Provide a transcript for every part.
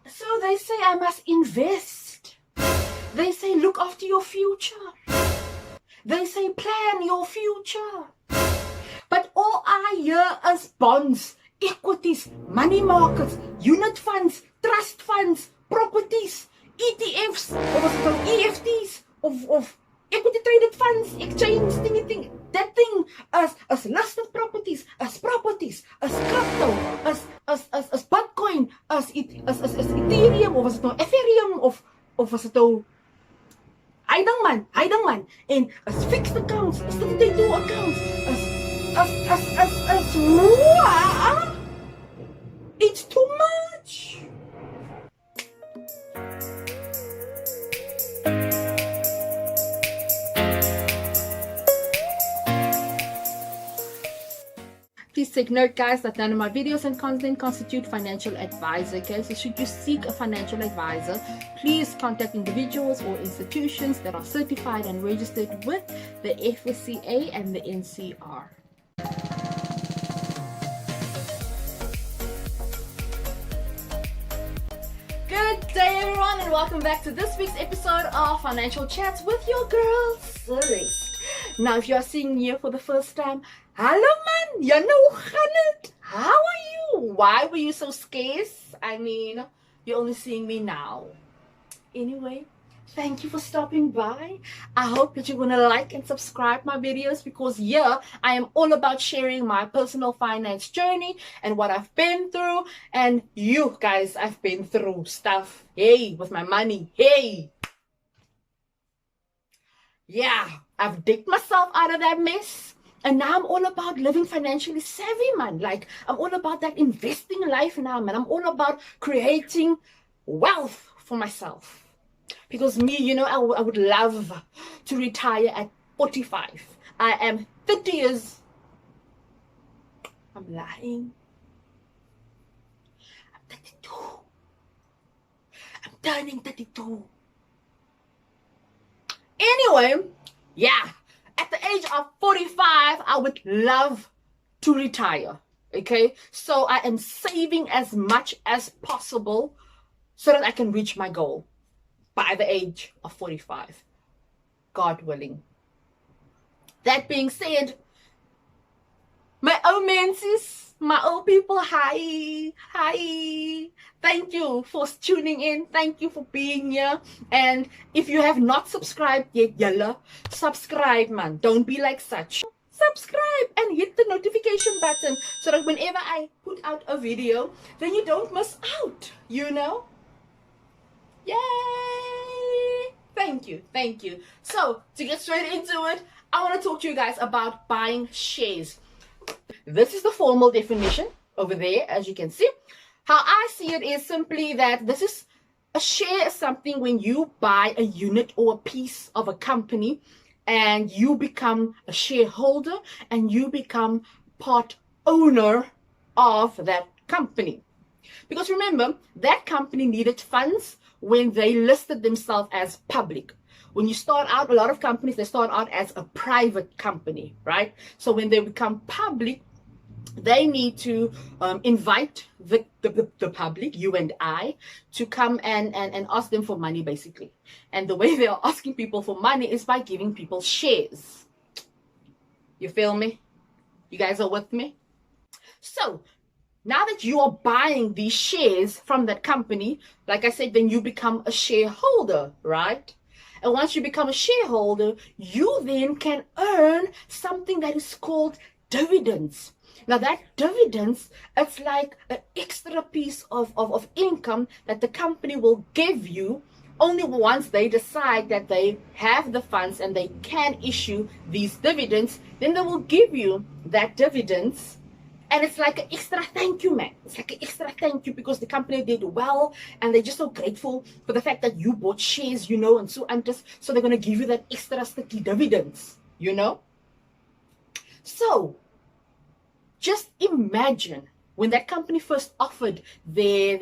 So they say I must invest. They say look after your future. They say plan your future. But all I hear is bonds, equities, money markets, unit funds, trust funds, properties, ETFs, or was it called EFTs, of equity traded funds, exchange, thing. That thing as listed properties, as crypto, as Bitcoin, as Ethereum, or was it no Ethereum, of was it no Heidang man, en as fixed accounts, as 32 accounts, as wow, it's too much. Please take note, guys, that none of my videos and content constitute financial advice, okay? So should you seek a financial advisor, please contact individuals or institutions that are certified and registered with the FCSA and the NCR. Good day, everyone, and welcome back to this week's episode of Financial Chats with your girl, Celeste. Now, if you are seeing me here for the first time, hello man, you know how are you? Why were you so scarce? I mean, you're only seeing me now. Anyway, thank you for stopping by. I hope that you're gonna like and subscribe my videos, because here I am all about sharing my personal finance journey and what I've been through. And you guys, I've been through stuff, hey, with my money, hey. Yeah, I've digged myself out of that mess. And now I'm all about living financially savvy, man. Like, I'm all about that investing life now, man. I'm all about creating wealth for myself. Because me, you know, I would love to retire at 45. I am 30 years. I'm lying. I'm 32. I'm turning 32. Anyway, yeah. At the age of 45, I would love to retire, okay? So I am saving as much as possible so that I can reach my goal by the age of 45, God willing. That being said, my old menses, my old people, hi. Thank you for tuning in. Thank you for being here. And if you have not subscribed yet, yalla, subscribe, man. Don't be like such. Subscribe and hit the notification button so that whenever I put out a video, then you don't miss out, you know? Yay! Thank you. So, to get straight into it, I want to talk to you guys about buying shares. This is the formal definition over there, as you can see. How I see it is simply that this is a share is something when you buy a unit or a piece of a company and you become a shareholder and you become part owner of that company. Because remember, that company needed funds when they listed themselves as public. When you start out, a lot of companies, they start out as a private company, right? So when they become public, they need to invite the public, you and I, to come and ask them for money, basically. And the way they are asking people for money is by giving people shares. You feel me? You guys are with me? So, now that you are buying these shares from that company, like I said, then you become a shareholder, right? And once you become a shareholder, you then can earn something that is called dividends. Now that dividends, it's like an extra piece of income that the company will give you only once they decide that they have the funds and they can issue these dividends. Then they will give you that dividends. And it's like an extra thank you, man. It's like an extra thank you because the company did well and they're just so grateful for the fact that you bought shares, you know, and so they're going to give you that extra sticky dividends, you know. So just imagine when that company first offered their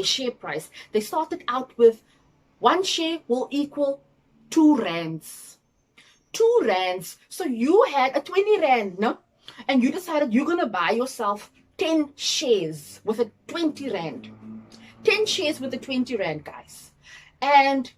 share price, they started out with 1 share will equal 2 rands. 2 rands. So you had a 20 rand, no? And you decided you're going to buy yourself 10 shares with a 20 rand. 10 shares with the 20 rand, guys. And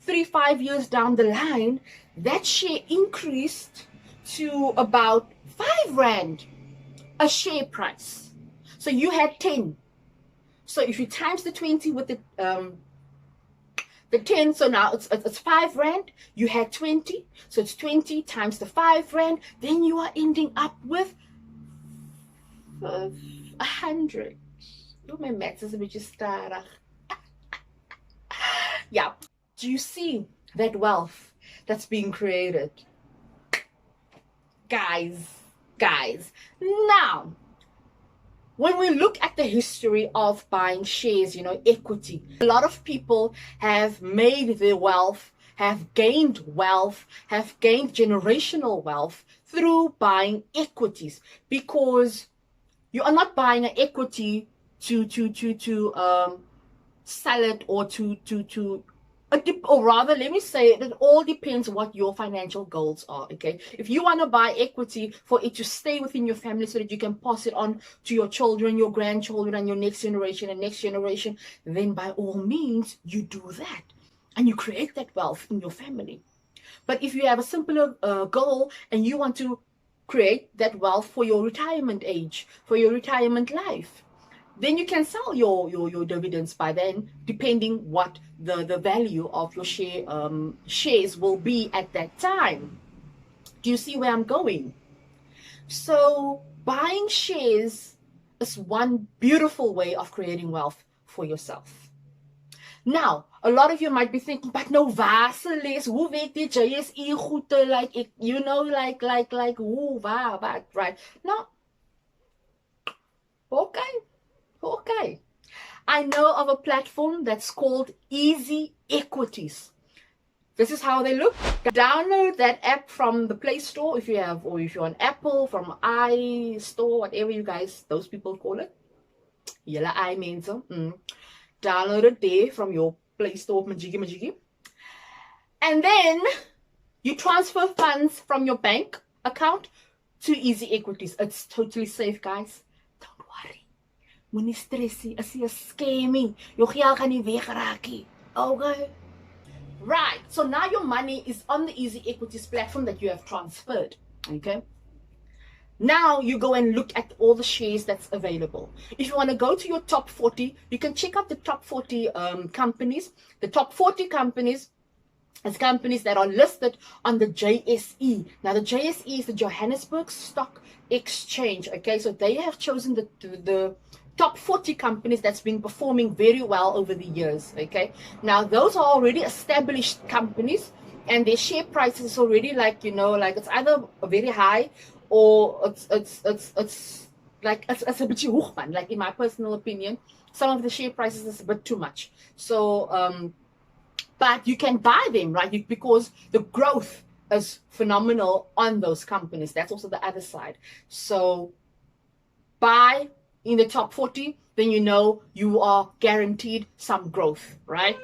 3-5 years down the line, that share increased to about 5 rand a share price. So you had 10. So if you times the 20 with the 10, so now it's 5 rand. You had 20, so it's 20 times the 5 rand. Then you are ending up with 100. Oh, my maths is a bit starig. Yeah. Do you see that wealth that's being created? Guys. Now, when we look at the history of buying shares, equity, a lot of people have made their wealth, have gained generational wealth through buying equities, because you are not buying an equity to sell it, or rather, let me say it all depends what your financial goals are. Okay, if you want to buy equity for it to stay within your family so that you can pass it on to your children, your grandchildren, and your next generation, then by all means you do that and you create that wealth in your family. But if you have a simpler goal and you want to create that wealth for your retirement age, for your retirement life, then you can sell your dividends by then, depending what the value of your shares will be at that time. Do you see where I'm going? So buying shares is one beautiful way of creating wealth for yourself. Now, a lot of you might be thinking, but no, Vaselis, hoe weet die JSE goede, like, what, right? No. Okay. I know of a platform that's called Easy Equities. This is how they look. Download that app from the Play Store if you're on Apple, from iStore, whatever those people call it. Julle mense. Download it there from your Play Store, majiggy. And then you transfer funds from your bank account to Easy Equities. It's totally safe, guys. Don't worry. Moenie stressie, is nie 'n scammie. Jou geld gaan nie wegraak nie. Okay? Right. So now your money is on the Easy Equities platform that you have transferred. Okay? Now you go and look at all the shares that's available. If you want to go to your top 40, you can check out the top 40 companies. The top 40 companies is companies that are listed on the JSE. Now the JSE is the Johannesburg Stock Exchange. Okay, so they have chosen the top 40 companies that's been performing very well over the years. Okay, now those are already established companies, and their share price is already like it's either very high or it's a bit hoog, man. Like in my personal opinion, some of the share prices is a bit too much. So but you can buy them, right? Because the growth is phenomenal on those companies. That's also the other side. So buy in the top 40, then you are guaranteed some growth, right?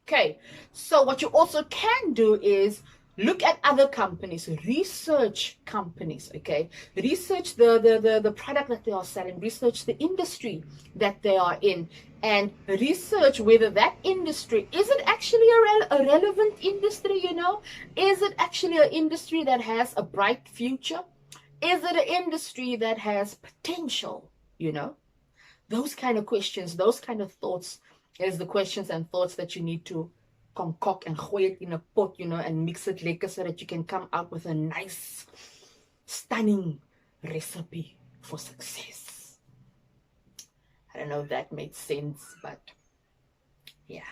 Okay, so what you also can do is look at other companies, research companies, okay? Research the product that they are selling, research the industry that they are in, and research whether that industry, is it actually a relevant industry, Is it actually an industry that has a bright future? Is it an industry that has potential, Those kind of questions, those kind of thoughts is the questions and thoughts that you need to concoct and gooi it in a pot, and mix it lekker so that you can come out with a nice, stunning recipe for success. I don't know if that made sense, but yeah.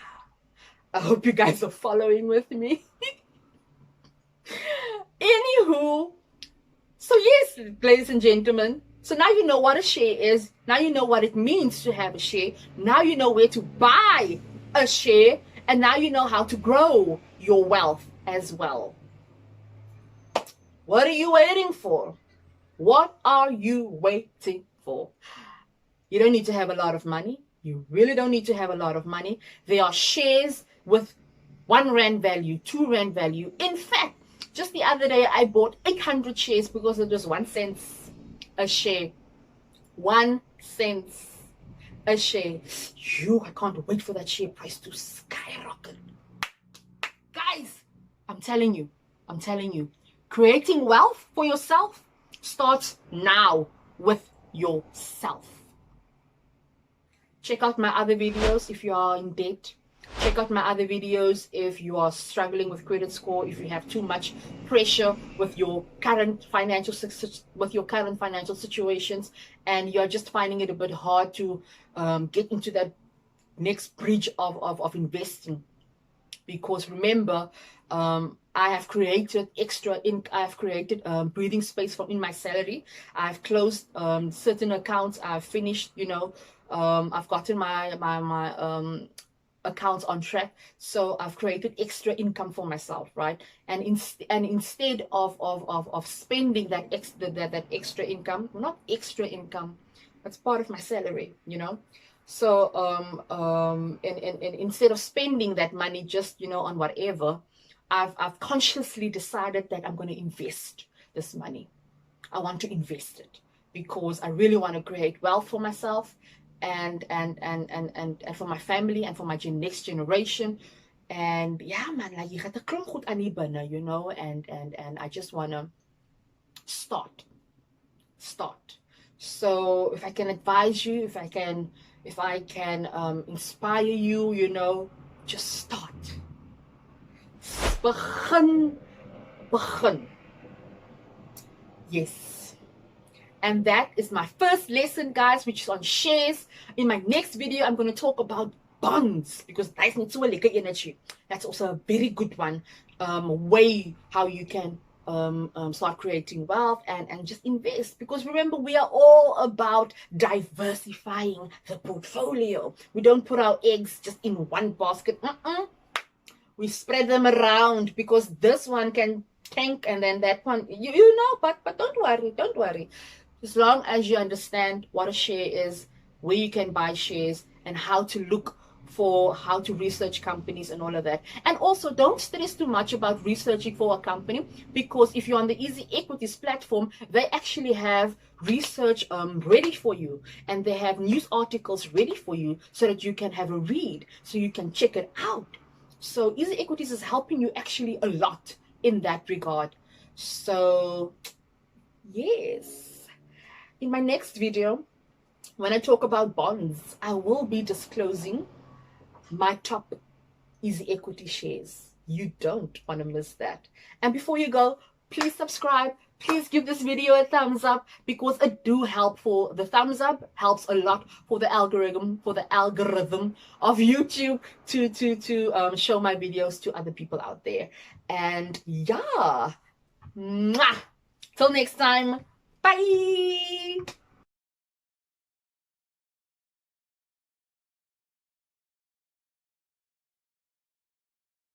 I hope you guys are following with me. Anywho, so yes, ladies and gentlemen, so now you know what a share is. Now you know what it means to have a share. Now you know where to buy a share. And now you know how to grow your wealth as well. What are you waiting for? What are you waiting for? You don't need to have a lot of money. You really don't need to have a lot of money. There are shares with 1 rand value, 2 rand value. In fact, just the other day, I bought 800 shares because it was 1 cent a share. 1 cent. a share. I can't wait for that share price to skyrocket. Guys, I'm telling you, creating wealth for yourself starts now with yourself. Check out my other videos if you are in debt. Check out my other videos if you are struggling with credit score, if you have too much pressure with your current financial situations, and you're just finding it a bit hard to get into that next bridge of investing. Because remember, I have created breathing space in my salary. I've closed certain accounts. I've finished, I've gotten my accounts on track. So I've created extra income for myself, right? And instead of spending that extra income, not extra income, that's part of my salary, So and instead of spending that money just on whatever, I've consciously decided that I'm going to invest this money. I want to invest it because I really want to create wealth for myself and for my family and for my next generation. And yeah, man, like you got the klomp goed aan die binne, and I just want to start. So if I can advise you, if I can inspire you, just start. Begin. Yes. And that is my first lesson, guys, which is on shares. In my next video, I'm going to talk about bonds, because that's not so lekker energy. That's also a very good one. Way how you can start creating wealth and just invest, because remember, we are all about diversifying the portfolio. We don't put our eggs just in one basket. We spread them around, because this one can tank and then that one, but don't worry. As long as you understand what a share is, where you can buy shares, and how to look for how to research companies and all of that. And also, don't stress too much about researching for a company, because if you're on the Easy Equities platform, they actually have research ready for you, and they have news articles ready for you so that you can have a read, so you can check it out. So Easy Equities is helping you actually a lot in that regard. So yes, in my next video, when I talk about bonds, I will be disclosing my top Easy Equity shares. You don't want to miss that. And before you go, please subscribe. Please give this video a thumbs up, because it do help. For the thumbs up helps a lot for the algorithm of YouTube to show my videos to other people out there. And yeah, mwah. Till next time, bye.